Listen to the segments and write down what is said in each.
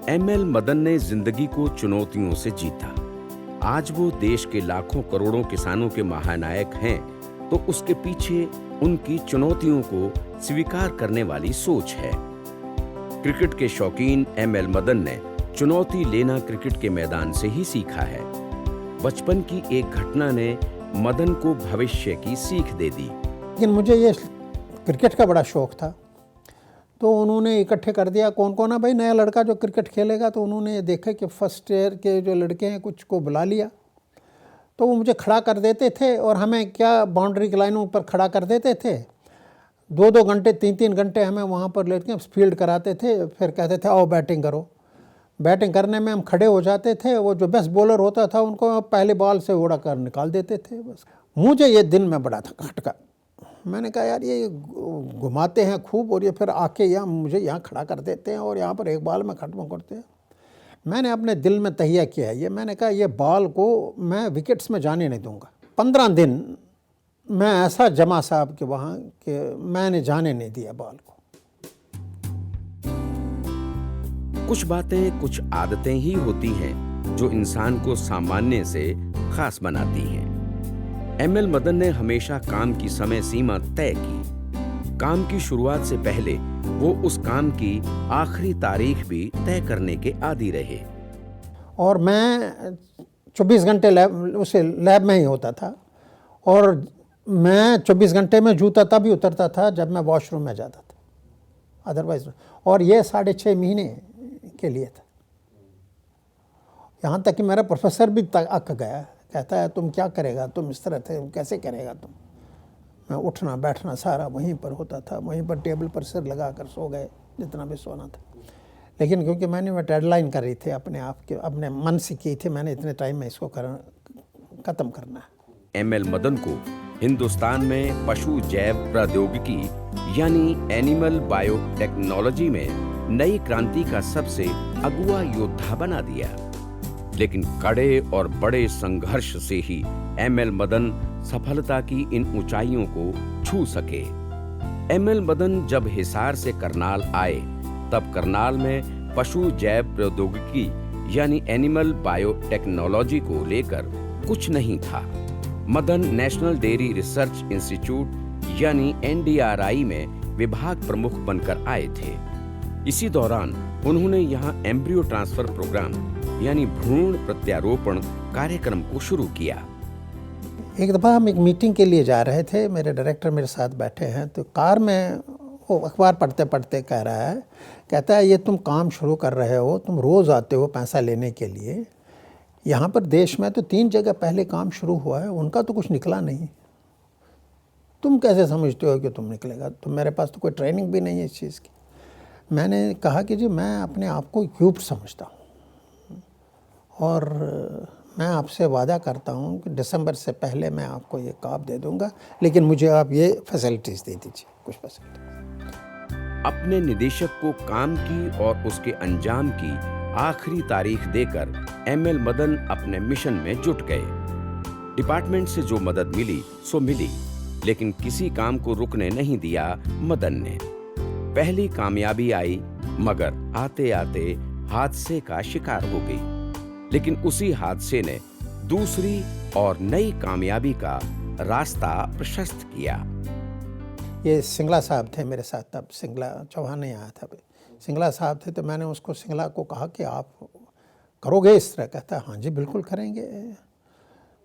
ML Madan ने जिंदगी को चुनौतियों से जीता। आज वो देश के लाखों करोड़ों किसानों के महानायक हैं, तो उसके पीछे उनकी चुनौतियों को स्वीकार करने वाली सोच है। क्रिकेट के शौकीन एमएल मदन ने चुनौती लेना क्रिकेट के मैदान से ही सीखा है। बचपन की एक घटना ने मदन को भविष्य की सीख दे दी। लेकिन मुझे ये क्रिकेट का बड़ा शौक था, तो उन्होंने इकट्ठे कर दिया कौन कौन है भाई नया लड़का जो क्रिकेट खेलेगा। तो उन्होंने ये देखा कि फर्स्ट ईयर के जो लड़के हैं कुछ को बुला लिया, तो वो मुझे खड़ा कर देते थे और हमें क्या बाउंड्री की लाइनों पर खड़ा कर देते थे। 2-2 घंटे 3-3 घंटे हमें वहाँ पर लड़के फील्ड कराते थे, फिर कहते थे आओ बैटिंग करो। बैटिंग करने में हम खड़े हो जाते थे, वो जो बेस्ट बॉलर होता था उनको पहले बॉल से उड़ा कर निकाल देते थे। बस मुझे ये दिन में बड़ा था खटका। मैंने कहा यार ये घुमाते हैं खूब और ये फिर आके यहाँ मुझे यहाँ खड़ा कर देते हैं और यहाँ पर एक बॉल में खत्म करते हैं। मैंने अपने दिल में तहिया किया ये, मैंने कहा ये बॉल को मैं विकेट्स में जाने नहीं दूंगा। 15 दिन मैं ऐसा जमा साहब के वहाँ कि मैंने जाने नहीं दिया बॉल को। कुछ बातें, कुछ आदतें ही होती हैं जो इंसान को सामान्य से खास बनाती हैं। एमएल मदन ने हमेशा काम की समय सीमा तय की। काम की शुरुआत से पहले वो उस काम की आखिरी तारीख भी तय करने के आदी रहे। और मैं 24 घंटे लैब में ही होता था और मैं 24 घंटे में जूता तभी उतरता था जब मैं वॉशरूम में जाता था, अदरवाइज। और ये 6.5 महीने के लिए था। यहाँ तक कि मेरा प्रोफेसर भी अक गया, कहता है तुम क्या करेगा, तुम इस तरह थे कैसे करेगा तुम। मैं उठना बैठना सारा वहीं पर होता था, वहीं पर टेबल पर सिर लगा कर सो गए जितना भी सोना था। लेकिन क्योंकि मैंने वो डेडलाइन कर रही थी अपने आप के, अपने मन से की थी, मैंने इतने टाइम में इसको ख़त्म करना है। एमएल मदन को हिंदुस्तान में पशु जैव प्रौद्योगिकी यानी एनिमल बायोटेक्नोलॉजी में नई क्रांति का सबसे अगुआ योद्धा बना दिया। लेकिन कड़े और बड़े संघर्ष से ही एमएल मदन सफलता की इन ऊंचाइयों को छू सके। एमएल मदन जब हिसार से करनाल आए, तब करनाल में पशु जैव प्रौद्योगिकी यानी एनिमल बायोटेक्नोलॉजी को लेकर कुछ नहीं था। Madan national dairy research institute यानी एनडीआरआई में विभाग प्रमुख बनकर आए थे। इसी दौरान उन्होंने यहाँ एम्ब्रियो ट्रांसफर प्रोग्राम यानी भ्रूण प्रत्यारोपण कार्यक्रम को शुरू किया। एक दफ़ा हम एक मीटिंग के लिए जा रहे थे, मेरे डायरेक्टर मेरे साथ बैठे हैं, तो कार में वो अखबार पढ़ते पढ़ते कह रहा है, कहता है ये तुम काम शुरू कर रहे हो, तुम रोज़ आते हो पैसा लेने के लिए। यहाँ पर देश में तो 3 जगह पहले काम शुरू हुआ है, उनका तो कुछ निकला नहीं। तुम कैसे समझते हो कि तुम निकलेगा? तो मेरे पास तो कोई ट्रेनिंग भी नहीं है इस चीज़ की। मैंने कहा कि जी मैं अपने आप को इक्विप्ड समझता हूँ और मैं आपसे वादा करता हूँ कि दिसंबर से पहले मैं आपको ये काम दे दूँगा, लेकिन मुझे आप ये फैसिलिटीज़ दे दीजिए, कुछ फैसिलिटीज़। अपने निदेशक को काम की और उसके अंजाम की आखिरी तारीख देकर एमएल मदन अपने मिशन में जुट गए। डिपार्टमेंट से जो मदद मिली सो मिली, लेकिन किसी काम को रुकने नहीं दिया मदन ने। पहली कामयाबी आई, मगर आते आते हादसे का शिकार हो गई। लेकिन उसी हादसे ने दूसरी और नई कामयाबी का रास्ता प्रशस्त किया। ये सिंगला साहब थे मेरे साथ, तब सिंगला चौहान नहीं आया था। सिंगला साहब थे, तो मैंने उसको सिंगला को कहा कि आप करोगे इस तरह? कहता है हाँ जी बिल्कुल करेंगे।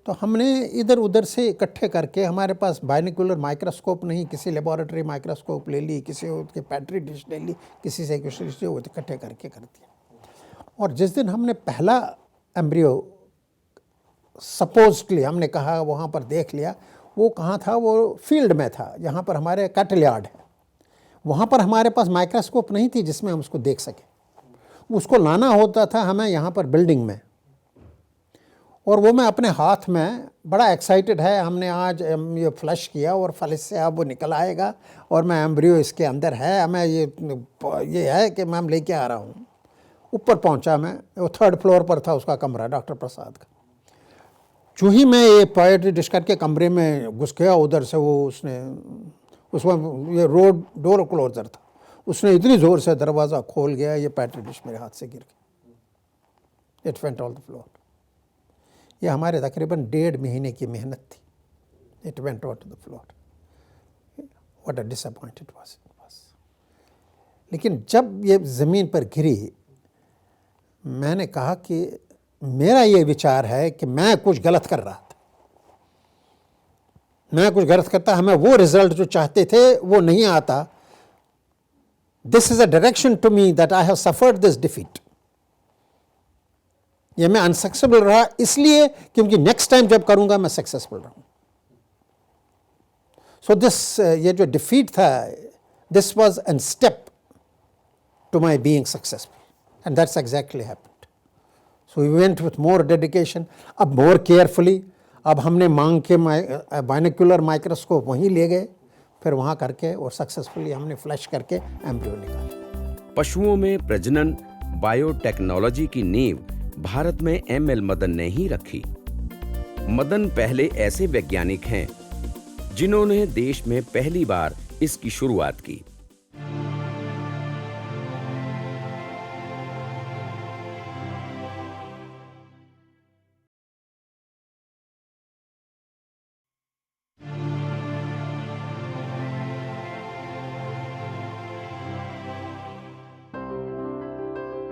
तो हमने इधर उधर से इकट्ठे करके, हमारे पास बाइनोकुलर माइक्रोस्कोप नहीं, किसी लेबोरेटरी माइक्रोस्कोप ले ली, किसी के पैट्री डिश ले ली, किसी से कुछ इकट्ठे करके कर दिया। और जिस दिन हमने पहला एम्ब्रियो सपोजली हमने कहा वहाँ पर देख लिया, वो कहाँ था? वो फील्ड में था, जहाँ पर हमारे कैटल यार्ड है। वहाँ पर हमारे पास माइक्रोस्कोप नहीं थी जिसमें हम उसको देख सकें। उसको लाना होता था हमें यहाँ पर बिल्डिंग में, और वो मैं अपने हाथ में बड़ा एक्साइटेड है, हमने आज ये फ्लश किया और फ्लश से अब वो निकल आएगा और मैं एम्ब्रियो इसके अंदर है, हमें ये है कि मैं लेके आ रहा हूँ। ऊपर पहुँचा मैं, वो 3rd फ्लोर पर था उसका कमरा, डॉक्टर प्रसाद का। जो ही मैं ये पैट्री डिश करके कमरे में घुस गया, उधर से वो उसमें ये डोर क्लोजर था, उसने इतनी ज़ोर से दरवाज़ा खोल गया, ये पैट्री डिश मेरे हाथ से गिर गई। It went on the floor. ये हमारे तकरीबन 1.5 महीने की मेहनत थी। It went on to the floor. What a disappointed was it was. लेकिन जब ये ज़मीन पर गिरी, मैंने कहा कि मेरा ये विचार है कि मैं कुछ गलत कर रहा था, मैं कुछ गलत करता, हमें वो रिजल्ट जो चाहते थे वो नहीं आता। This is a direction to me that I have suffered this defeat. ये मैं अनसक्सेसफुल रहा इसलिए क्योंकि नेक्स्ट टाइम जब करूंगा मैं सक्सेसफुल रहूं। सो दिस ये जो डिफीट था, this was an step to my being successful and that's exactly happened. So we went with more dedication, अब मोर केयरफुली। अब हमने मांग के बाइनोक्यूलर माइक्रोस्कोप वहीं ले गए, फिर वहाँ करके और सक्सेसफुली हमने फ्लैश करके एम्ब्रियो निकाला। पशुओं में प्रजनन बायोटेक्नोलॉजी की नींव भारत में एमएल मदन ने ही रखी। मदन पहले ऐसे वैज्ञानिक हैं जिन्होंने देश में पहली बार इसकी शुरुआत की।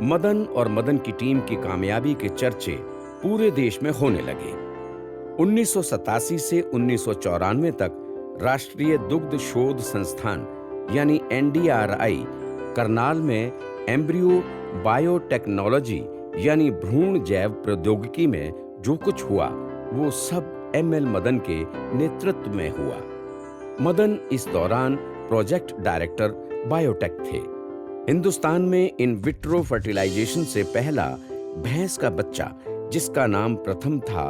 मदन और मदन की टीम की कामयाबी के चर्चे पूरे देश में होने लगे। 1987 से 1994 तक राष्ट्रीय दुग्ध शोध संस्थान यानी NDRI करनाल में एम्ब्रियो बायोटेक्नोलॉजी यानी भ्रूण जैव प्रौद्योगिकी में जो कुछ हुआ वो सब ML मदन के नेतृत्व में हुआ। मदन इस दौरान प्रोजेक्ट डायरेक्टर बायोटेक थे। हिंदुस्तान में इन विट्रो फर्टिलाइजेशन से पहला भैंस का बच्चा, जिसका नाम प्रथम था,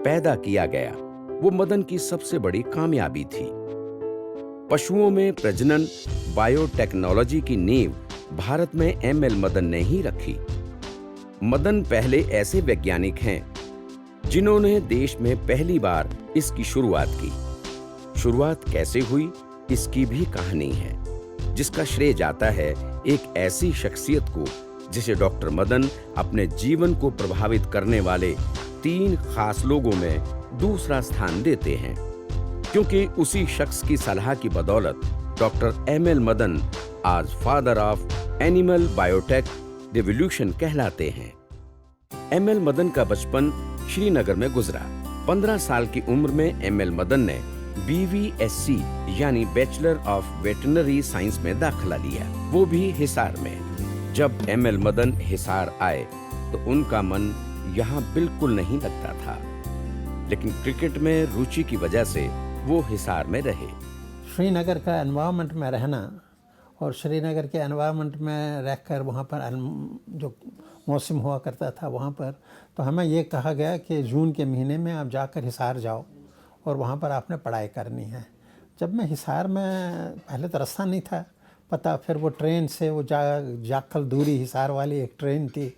पैदा किया गया। वो मदन की सबसे बड़ी कामयाबी थी। पशुओं में प्रजनन बायोटेक्नोलॉजी की नींव भारत में ML मदन ने ही रखी। मदन पहले ऐसे वैज्ञानिक हैं जिन्होंने देश में पहली बार इसकी शुरुआत की। शुरुआत कैसे हुई, इसकी भी कहानी है, जिसका श्रेय जाता है एक ऐसी शख्सियत को जिसे डॉक्टर मदन अपने जीवन को प्रभावित करने वाले 3 खास लोगों में दूसरा स्थान देते हैं, क्योंकि उसी शख्स की सलाह की बदौलत डॉक्टर ML मदन आज father of animal biotech revolution कहलाते हैं। ML मदन का बचपन श्रीनगर में गुजरा। 15 साल की उम्र में ML मदन ने BVSC यानी बैचलर ऑफ वेटरनरी साइंस में दाखिला लिया, वो भी हिसार में। जब ML मदन हिसार आए तो उनका मन यहाँ बिल्कुल नहीं लगता था, लेकिन क्रिकेट में रुचि की वजह से वो हिसार में रहे। श्रीनगर का एनवायरनमेंट में रहना और श्रीनगर के एनवायरनमेंट में रहकर वहाँ पर जो मौसम हुआ करता था वहाँ पर, तो हमें ये कहा गया कि जून के महीने में आप जाकर हिसार जाओ और वहाँ पर आपने पढ़ाई करनी है। जब मैं हिसार में, पहले तो रास्ता नहीं था पता, फिर वो ट्रेन से वो जाखल दूरी हिसार वाली एक ट्रेन थी,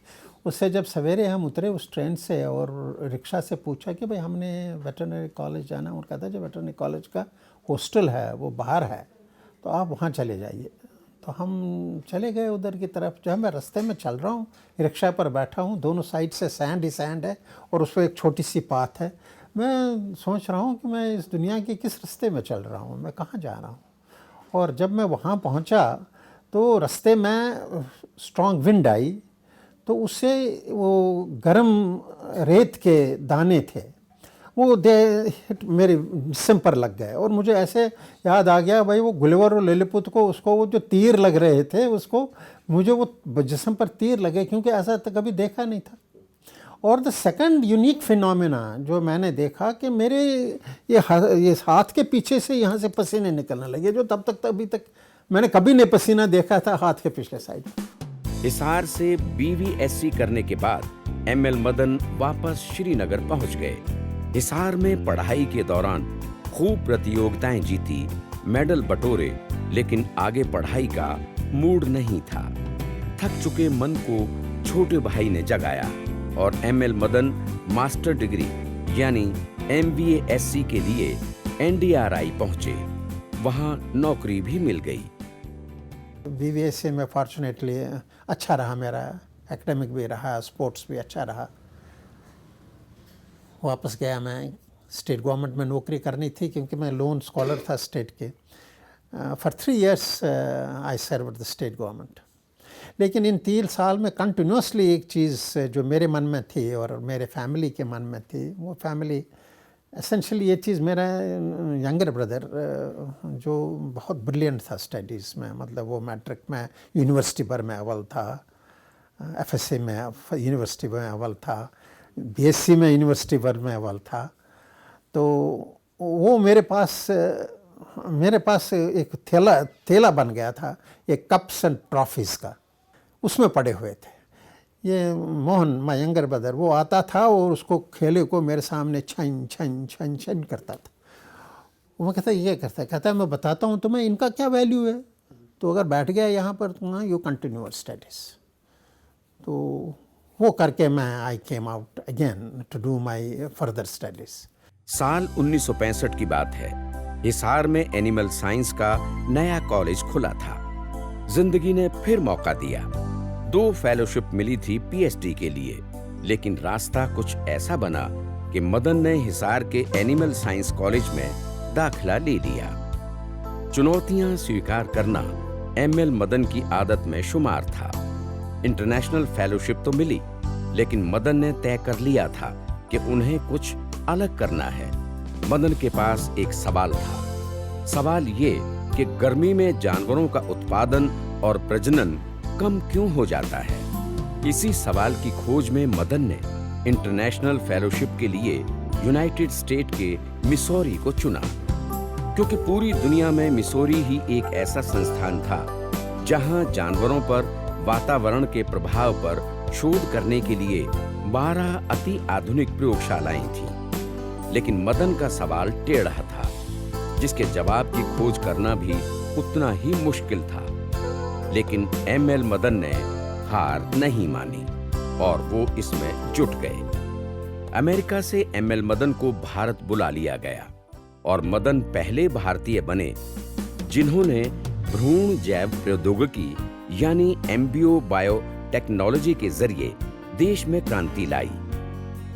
उससे जब सवेरे हम उतरे उस ट्रेन से और रिक्शा से पूछा कि भाई हमने वेटरनरी कॉलेज जाना, और कहता जो वेटरनरी कॉलेज का हॉस्टल है वो बाहर है, तो आप वहाँ चले जाइए। तो हम चले गए उधर की तरफ। जो है मैं रास्ते में चल रहा हूँ, रिक्शा पर बैठा हूँ, दोनों साइड से सैंड ही सैंड है और उस पर एक छोटी सी पाथ है। मैं सोच रहा हूँ कि मैं इस दुनिया के किस रास्ते में चल रहा हूँ, मैं कहाँ जा रहा हूँ। और जब मैं वहाँ पहुँचा तो रास्ते में स्ट्रॉन्ग विंड आई, तो उससे वो गर्म रेत के दाने थे, वो मेरे जिस्म पर लग गए। और मुझे ऐसे याद आ गया भाई वो गुलिवर और लिलीपुत को, उसको वो जो तीर लग रहे थे, उसको मुझे वो जिस्म पर तीर लगे, क्योंकि ऐसा तो कभी देखा नहीं था। और द सेकंड यूनिक फिनोमेना जो मैंने देखा कि मेरे ये हाथ के पीछे से यहाँ से पसीने निकलने लगे, जो तब तक अभी तक मैंने कभी नहीं पसीना देखा था हाथ के पिछले साइड। हिसार से BVSC करने के बाद ML मदन वापस श्रीनगर पहुंच गए। हिसार में पढ़ाई के दौरान खूब प्रतियोगिताएं जीती, मेडल बटोरे, लेकिन आगे पढ़ाई का मूड नहीं था। थक चुके मन को छोटे भाई ने जगाया और ML मदन मास्टर डिग्री यानी MBA-SC के लिए NDRI पहुंचे। वहां नौकरी भी मिल गई। BVSC में फॉर्चुनेटली अच्छा रहा मेरा एकेडमिक भी रहा, स्पोर्ट्स भी अच्छा रहा। वापस गया मैं, स्टेट गवर्नमेंट में नौकरी करनी थी क्योंकि मैं लोन स्कॉलर था स्टेट के। For 3 years I serve the state government. लेकिन इन 3 साल में कंटिन्यूसली एक चीज़ जो मेरे मन में थी और मेरे फैमिली के मन में थी, वो फैमिली एसेंशली ये चीज़, मेरा यंगर ब्रदर जो बहुत ब्रिलियंट था स्टडीज़ में, मतलब वो मैट्रिक में यूनिवर्सिटी भर में अव्वल था, एफएससी में यूनिवर्सिटी में अव्वल था, बीएससी में यूनिवर्सिटी भर में अव्वल था। तो वो मेरे पास एक थैला बन गया था, एक कप्स एंड ट्रॉफीज़ का, उसमें पड़े हुए थे। ये मोहन, माय यंगर ब्रदर, वो आता था और उसको खेले को मेरे सामने छन छन छन छन करता था। वो कहता ये कहता है मैं बताता हूँ तुम्हें इनका क्या वैल्यू है, तो अगर बैठ गया यहाँ पर तो यू कंटिन्यू स्टडीज़। तो वो करके मैं I came out again to do my further studies. साल 1965 की बात है। हिसार में एनिमल साइंस का नया कॉलेज खुला था। जिंदगी ने फिर मौका दिया। 2 फेलोशिप मिली थी पीएचडी के लिए, लेकिन रास्ता कुछ ऐसा बना कि मदन ने हिसार के एनिमल साइंस कॉलेज में दाखिला ले लिया। चुनौतियां स्वीकार करना एमएल मदन की आदत में शुमार था। इंटरनेशनल फेलोशिप तो मिली, लेकिन मदन ने तय कर लिया था कि उन्हें कुछ अलग करना है। मदन के पास एक सवाल था। सवाल ये कि गर्मी में जानवरों का उत्पादन और प्रजनन कम क्यों हो जाता है। इसी सवाल की खोज में मदन ने इंटरनेशनल फेलोशिप के लिए यूनाइटेड स्टेट के मिसौरी को चुना, क्योंकि पूरी दुनिया में मिसौरी ही एक ऐसा संस्थान था जहां जानवरों पर वातावरण के प्रभाव पर शोध करने के लिए 12 अति आधुनिक प्रयोगशालाएं थीं। लेकिन मदन का सवाल टेढ़ा था, जिसके जवाब की खोज करना भी उतना ही मुश्किल था। लेकिन एमएल मदन ने हार नहीं मानी और वो इसमें जुट गए। अमेरिका से एमएल मदन को भारत बुला लिया गया और मदन पहले भारतीय बने जिन्होंने भ्रूण जैव प्रौद्योगिकी यानी एम्ब्रियो बायोटेक्नोलॉजी के जरिए देश में क्रांति लाई।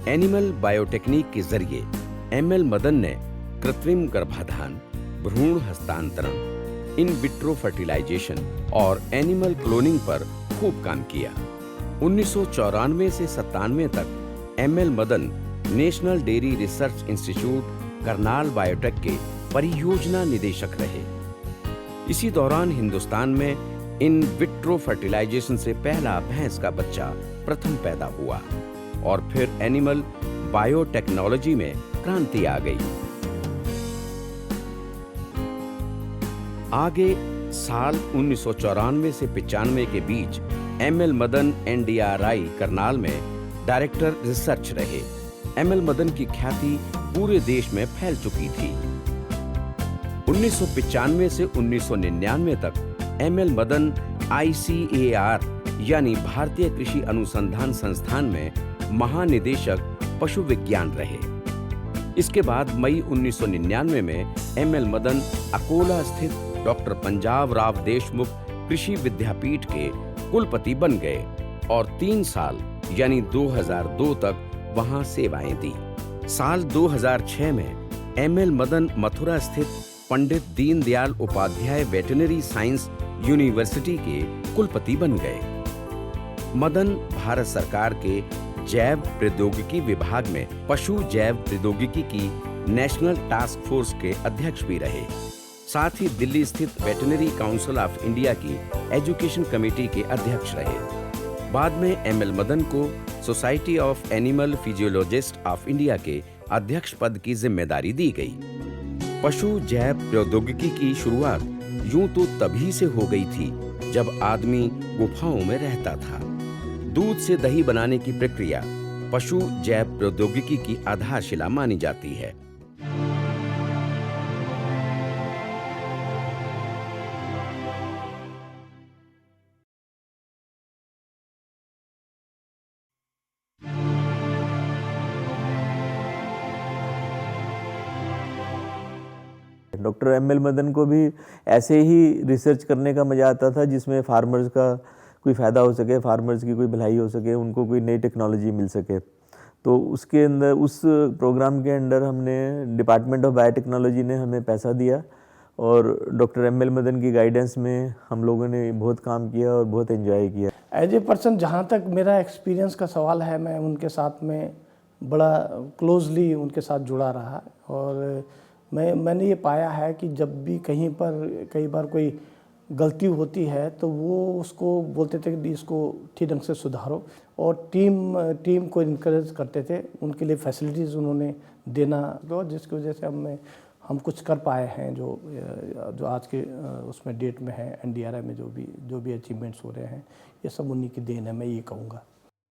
एनिमल बायोटेक्निक के जरिए एमएल मदन ने कृत्रिम गर्भाधान, भ्रूण हस्तांतरण, इन विट्रो फर्टिलाइजेशन और एनिमल क्लोनिंग पर खूब काम किया। 1994 से 97 तक ML Madan national dairy research institute Karnal biotech के परियोजना निदेशक रहे। इसी दौरान हिंदुस्तान में इन विट्रो फर्टिलाइजेशन से पहला भैंस का बच्चा प्रथम पैदा हुआ और फिर एनिमल बायोटेक्नोलॉजी में क्रांति आ गई। आगे साल 1994 से 95 के बीच एमएल मदन एनडीआरआई करनाल में डायरेक्टर रिसर्च रहे। एमएल मदन की ख्याति पूरे देश में फैल चुकी थी। 1995 से 1999 तक एमएल मदन आईसीएआर यानी भारतीय कृषि अनुसंधान संस्थान में महानिदेशक पशु विज्ञान रहे। इसके बाद मई 1999 में एमएल मदन अकोला स्थित डॉक्टर पंजाब राव देशमुख कृषि विद्यापीठ के कुलपति बन गए और 3 साल यानी 2002 तक वहां सेवाएं दी। साल 2006 में एमएल मदन मथुरा स्थित Pandit Deendayal Upadhyay veterinary science university के कुलपति बन गए। मदन भारत सरकार के जैव प्रौद्योगिकी विभाग में पशु जैव प्रौद्योगिकी की नेशनल टास्क फोर्स के अध्यक्ष भी रहे। साथ ही दिल्ली स्थित वेटरनरी काउंसिल ऑफ इंडिया की एजुकेशन कमेटी के अध्यक्ष रहे। बाद में एमएल मदन को society of animal physiologist of India के अध्यक्ष पद की जिम्मेदारी दी गई। पशु जैव प्रौद्योगिकी की शुरुआत यूं तो तभी से हो गई थी जब आदमी गुफाओं में रहता था। दूध से दही बनाने की प्रक्रिया पशु जैव प्रौद्योगिकी की आधारशिला मानी जाती है। डॉक्टर एमएल मदन को भी ऐसे ही रिसर्च करने का मजा आता था जिसमें फार्मर्स का कोई फ़ायदा हो सके, फार्मर्स की कोई भलाई हो सके, उनको कोई नई टेक्नोलॉजी मिल सके। तो उसके अंदर, उस प्रोग्राम के अंडर हमने डिपार्टमेंट ऑफ बायोटेक्नोलॉजी ने हमें पैसा दिया और डॉक्टर एम.एल. मदन की गाइडेंस में हम लोगों ने बहुत काम किया और बहुत एंजॉय किया। एज ए पर्सन जहाँ तक मेरा एक्सपीरियंस का सवाल है, मैं उनके साथ में बड़ा क्लोजली उनके साथ जुड़ा रहा और मैंने ये पाया है कि जब भी कहीं पर कई बार कोई गलती होती है तो वो उसको बोलते थे कि इसको ठीक ढंग से सुधारो, और टीम को इनकरेज करते थे, उनके लिए फैसिलिटीज़ उन्होंने देना, तो जिसकी वजह से हम कुछ कर पाए हैं जो आज के उसमें डेट में है, NDRI में जो भी अचीवमेंट्स हो रहे हैं, ये सब उन्हीं की देन है, मैं ये कहूँगा।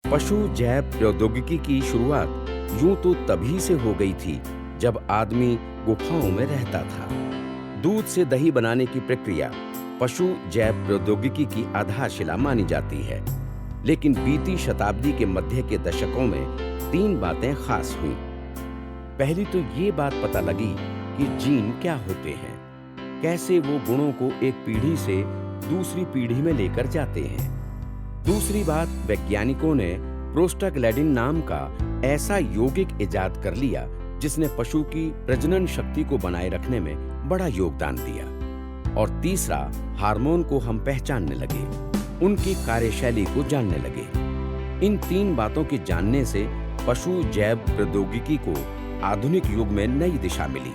पशु जैव प्रौद्योगिकी की शुरुआत यूं तो तभी से हो गई थी जब आदमी गुफाओं में रहता था। दूध से दही बनाने की प्रक्रिया पशु जैव प्रौद्योगिकी की आधारशिला मानी जाती है, लेकिन बीती शताब्दी के मध्य के दशकों में 3 बातें खास हुईं। पहली तो ये बात पता लगी कि जीन क्या होते हैं, कैसे वो गुणों को एक पीढ़ी से दूसरी पीढ़ी में लेकर जाते हैं। दूसरी बात, वैज्ञानिकों ने प्रोस्टाग्लैंडिन नाम का ऐसा यौगिक इजाद कर लिया जिसने पशु की प्रजनन शक्ति को बनाए रखने में बड़ा योगदान दिया। और तीसरा, हार्मोन को हम पहचानने लगे, उनकी कार्यशैली को जानने लगे। इन 3 बातों के जानने से पशु जैव प्रौद्योगिकी को आधुनिक युग में नई दिशा मिली।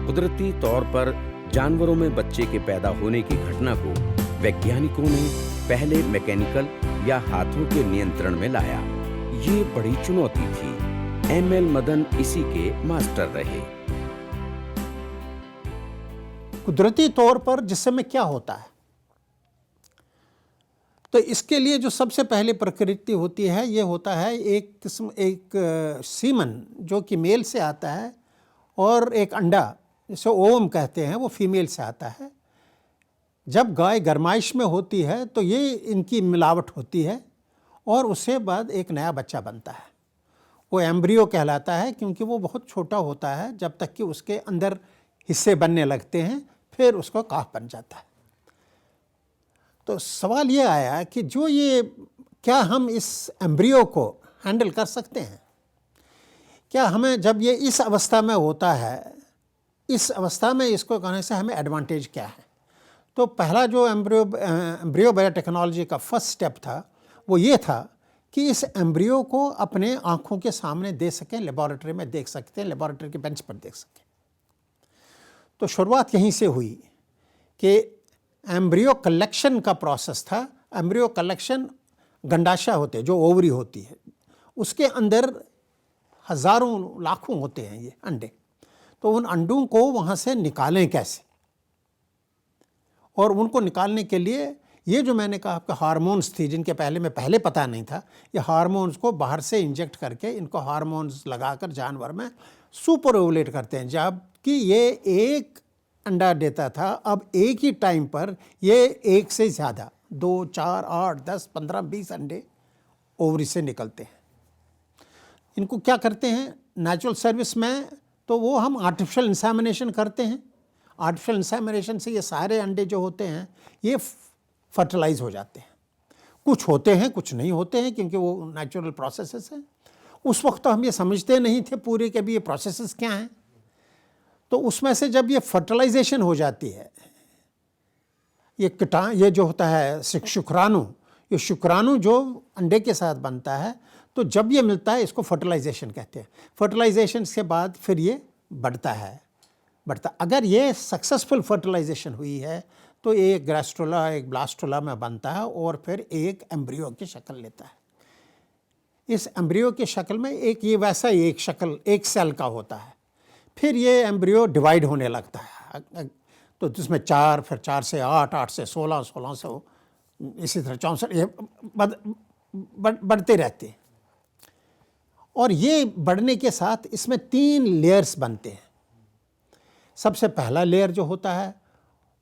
कुदरती तौर पर जानवरों में बच्चे के पैदा होने की घटना को वैज्ञानिकों ने पहले मैकेनिकल या हाथों के नियंत्रण में लाया। ये बड़ी चुनौती थी। M.L. मदन इसी के मास्टर रहे। कुदरती तौर पर जिस समय क्या होता है, तो इसके लिए जो सबसे पहले प्रकृति होती है, ये होता है एक सीमन जो कि मेल से आता है, और एक अंडा जिसे ओवम कहते हैं वो फीमेल से आता है। जब गाय गर्माइश में होती है तो ये इनकी मिलावट होती है और उसके बाद एक नया बच्चा बनता है। वो एम्ब्रियो कहलाता है क्योंकि वो बहुत छोटा होता है, जब तक कि उसके अंदर हिस्से बनने लगते हैं, फिर उसका काफ बन जाता है। तो सवाल ये आया कि क्या हम इस एम्ब्रियो को हैंडल कर सकते हैं? क्या हमें, जब ये इस अवस्था में होता है, इस अवस्था में इसको करने से हमें एडवांटेज क्या है? तो पहला जो एम्ब्रियो बायोटेक्नोलॉजी का फर्स्ट स्टेप था वो ये था कि इस एम्ब्रियो को अपने आँखों के सामने दे सकें, लेबॉरेटरी में देख सकते हैं, लेबॉरेटरी के बेंच पर देख सकें। तो शुरुआत यहीं से हुई कि एम्ब्रियो कलेक्शन का प्रोसेस था। एम्ब्रियो कलेक्शन, गंडाशा होते हैं जो ओवरी होती है, उसके अंदर हज़ारों लाखों होते हैं ये अंडे। तो उन अंडों को वहाँ से निकालें कैसे, और उनको निकालने के लिए ये जो मैंने कहा आपका हार्मोन्स थी, जिनके पहले पता नहीं था, ये हार्मोन्स को बाहर से इंजेक्ट करके इनको हार्मोन्स लगाकर जानवर में सुपर ओवुलेट करते हैं। जबकि ये एक अंडा देता था, अब एक ही टाइम पर ये एक से ज़्यादा 2, 4, 8, 10, 15, 20 अंडे ओवरी से निकलते हैं। इनको क्या करते हैं नेचुरल सर्विस में, तो वो हम आर्टिफिशियल इंसेमिनेशन करते हैं। आर्टिफिशियल इंसेमिनेशन से ये सारे अंडे जो होते हैं ये फर्टिलाइज हो जाते हैं। कुछ होते हैं, कुछ नहीं होते हैं, क्योंकि वो नेचुरल प्रोसेसेस हैं। उस वक्त तो हम ये समझते नहीं थे पूरे के भी ये प्रोसेसेस क्या हैं। तो उसमें से जब ये फर्टिलाइजेशन हो जाती है, ये जो होता है शुक्राणु, ये शुक्राणु जो अंडे के साथ बनता है, तो जब ये मिलता है इसको फर्टिलाइजेशन कहते हैं। फर्टिलाइजेशन के बाद फिर ये बढ़ता। अगर ये सक्सेसफुल फर्टिलाइजेशन हुई है तो एक गैस्ट्रोला, एक ब्लास्टोला में बनता है और फिर एक एम्ब्रियो की शक्ल लेता है। इस एम्ब्रियो की शक्ल में एक सेल का होता है। फिर ये एम्ब्रियो डिवाइड होने लगता है, तो जिसमें 4, फिर 4 से 8, 8 से 16, 16 से इसी तरह 64, ये बढ़ते रहते हैं। और ये बढ़ने के साथ इसमें 3 लेयर्स बनते हैं। सबसे पहला लेयर जो होता है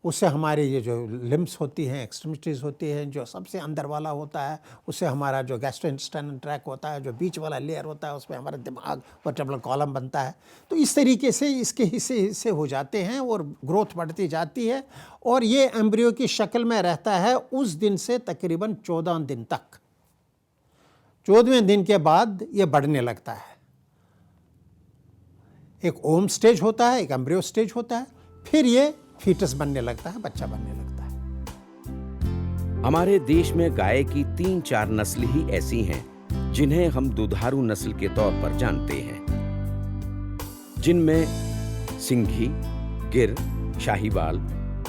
उससे हमारी ये जो लिम्स होती हैं, एक्सट्रीमिटीज़ होती हैं, जो सबसे अंदर वाला होता है, उससे हमारा जो गैस्ट्रोइंटेस्टाइनल ट्रैक होता है, जो बीच वाला लेयर होता है, उसमें हमारा दिमाग वर्टेब्रल कॉलम बनता है। तो इस तरीके से इसके हिस्से हिस्से हो जाते हैं और ग्रोथ बढ़ती जाती है और ये एम्ब्रियो की शक्ल में रहता है उस दिन से तकरीबन 14 दिन तक। 14वें दिन के बाद ये बढ़ने लगता है। एक ओम स्टेज होता है, एक एम्ब्रियो स्टेज होता है, फिर ये फीटस बनने लगता है, बच्चा बनने लगता है। हमारे देश में गाय की 3-4 नस्ल ही ऐसी हैं जिन्हें हम दुधारू नस्ल के तौर पर जानते हैं, जिनमें सिंघी, गिर, शाहीवाल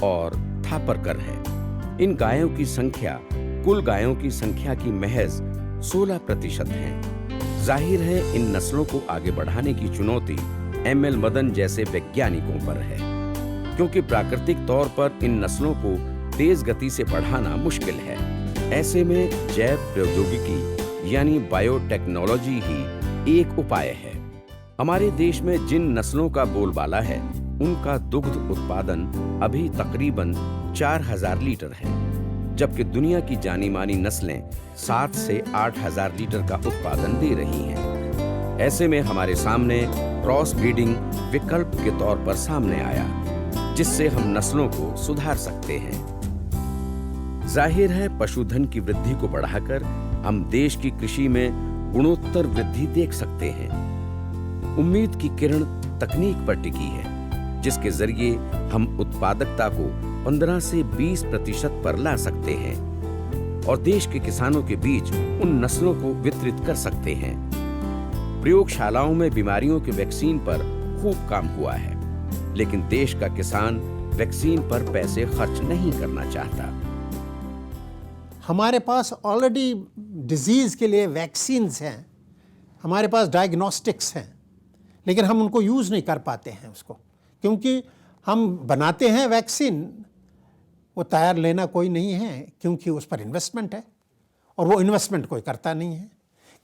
और थापरकर है। इन गायों की संख्या कुल गायों की संख्या की महज 16% है। जाहिर है इन नस्लों को आगे बढ़ाने की चुनौती एमएल मदन जैसे वैज्ञानिकों पर है, क्योंकि प्राकृतिक तौर पर इन नस्लों को तेज गति से बढ़ाना मुश्किल है। ऐसे में जैव प्रौद्योगिकी यानी बायोटेक्नोलॉजी ही एक उपाय है। हमारे देश में जिन नस्लों का बोलबाला है उनका दुग्ध उत्पादन अभी तकरीबन 4000 लीटर है, जबकि दुनिया की जानी मानी नस्लें 7 से 8000 लीटर का उत्पादन दे रही हैं। ऐसे में हमारे सामने क्रॉस ब्रीडिंग विकल्प के तौर पर सामने आया, जिससे हम नस्लों को सुधार सकते हैं। जाहिर है पशुधन की वृद्धि को बढ़ाकर हम देश की कृषि में गुणोत्तर वृद्धि देख सकते हैं। उम्मीद की किरण तकनीक पर टिकी है, जिसके जरिए हम उत्पादकता को 15 से 20% पर ला सकते हैं और देश के किसानों के बीच उन नस्लों को वितरित कर सकते हैं। प्रयोगशालाओं में बीमारियों के वैक्सीन पर खूब काम हुआ है, लेकिन देश का किसान वैक्सीन पर पैसे खर्च नहीं करना चाहता। हमारे पास ऑलरेडी डिजीज़ के लिए वैक्सीन्स हैं, हमारे पास डायग्नोस्टिक्स हैं, लेकिन हम उनको यूज़ नहीं कर पाते हैं उसको, क्योंकि हम बनाते हैं वैक्सीन, वो तैयार लेना कोई नहीं है, क्योंकि उस पर इन्वेस्टमेंट है और वो इन्वेस्टमेंट कोई करता नहीं है।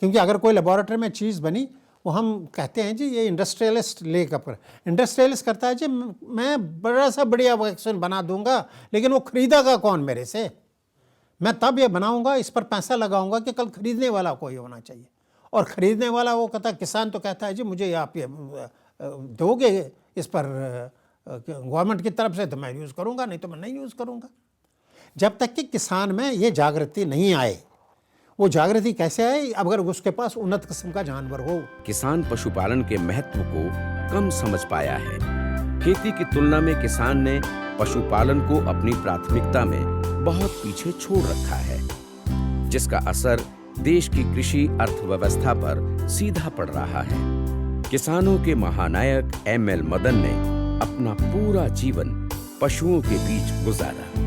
क्योंकि अगर कोई लेबॉरेटरी में चीज़ बनी, वो हम कहते हैं जी ये इंडस्ट्रियलिस्ट लेकर, इंडस्ट्रियलिस्ट करता है जी मैं बड़ा सा बढ़िया वैक्सीन बना दूंगा, लेकिन वो खरीदेगा कौन मेरे से? मैं तब ये बनाऊंगा, इस पर पैसा लगाऊंगा कि कल खरीदने वाला कोई होना चाहिए। और ख़रीदने वाला वो कहता, किसान तो कहता है जी मुझे आप ये दोगे इस पर गवर्नमेंट की तरफ से तो मैं यूज़ करूँगा, नहीं तो मैं नहीं यूज़ करूँगा। जब तक कि किसान में ये जागृति नहीं आए, वो जागृति कैसे आए? अगर उसके पास उन्नत किस्म का जानवर हो। किसान पशुपालन के महत्व को कम समझ पाया है। खेती की तुलना में किसान ने पशुपालन को अपनी प्राथमिकता में बहुत पीछे छोड़ रखा है, जिसका असर देश की कृषि अर्थव्यवस्था पर सीधा पड़ रहा है। किसानों के महानायक एमएल मदन ने अपना पूरा जीवन पशुओं के बीच गुजारा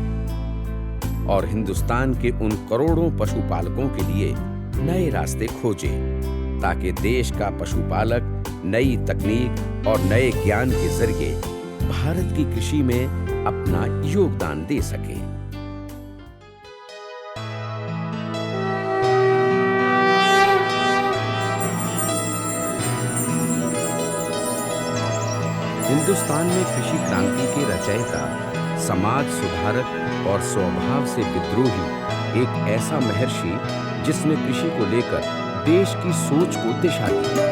और हिंदुस्तान के उन करोड़ों पशुपालकों के लिए नए रास्ते खोजे, ताकि देश का पशुपालक नई तकनीक और नए ज्ञान के जरिए भारत की कृषि में अपना योगदान दे सके। हिंदुस्तान में कृषि क्रांति के रचयिता, समाज सुधारक और स्वभाव से विद्रोही एक ऐसा महर्षि जिसने कृषि को लेकर देश की सोच को दिशा दी।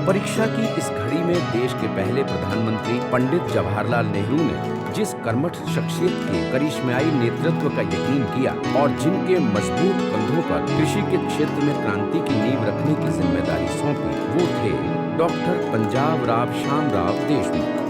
परीक्षा की इस घड़ी में देश के पहले प्रधानमंत्री पंडित जवाहरलाल नेहरू ने जिस कर्मठ शख्सियत के करिश्माई नेतृत्व का यकीन किया और जिनके मजबूत कंधों पर कृषि के क्षेत्र में क्रांति की नींव रखने की जिम्मेदारी सौंपी, वो थे डॉक्टर पंजाब राव श्यामराव देशमुख।